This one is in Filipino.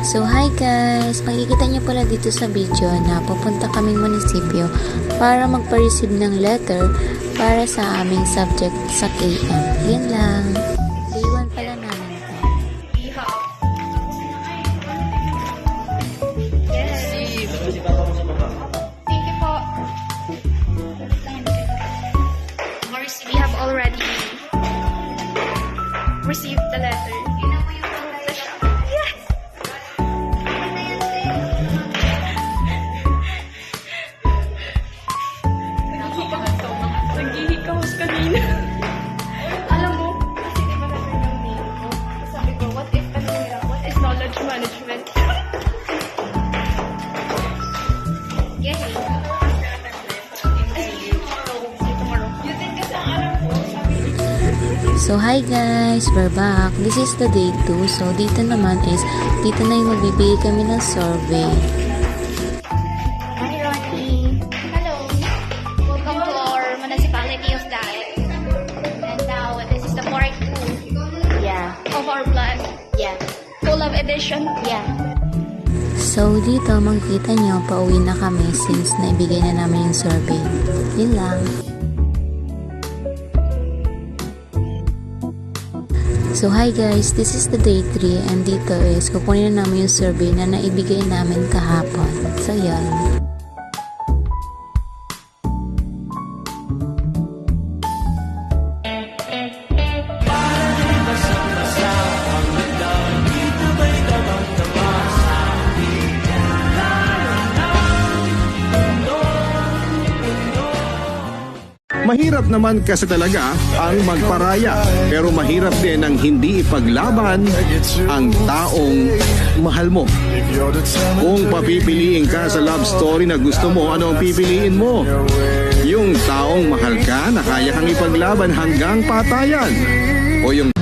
So hi guys, makikita niyo pala dito sa video na pupunta kaming munisipyo para magpa-receive ng letter para sa aming subject sa KM. Yan lang. Day 1 pala namin ito. Yes. Thank you po. We have already received the letter. Yes. Naghihikahos kanina. Alam mo, kasi di ba natin yung name ko? Sabi ko, what is knowledge management? Yay! Tomorrow. You think kasi ang alam ko, sabi So hi guys, we're back. This is the day 2. So dito naman is, dito na yung magbibigay kami ng survey. Hi, Ronnie. Hello. Welcome to our municipality of Daet. And now, this is the part 2 Yeah. of our plan. Yeah. Full of edition. Yeah. So dito, makikita nyo, pauwi na kami since naibigay na namin yung survey. Yun lang. So hi guys, this is the day 3 and dito is kukunin na namin yung survey na naibigay namin kahapon. So yan. Mahirap naman kasi talaga ang magparaya, pero mahirap din ang hindi ipaglaban ang taong mahal mo. Kung papipiliin ka sa love story na gusto mo, ano ang pipiliin mo? Yung taong mahal ka na kaya kang ipaglaban hanggang patayan? O yung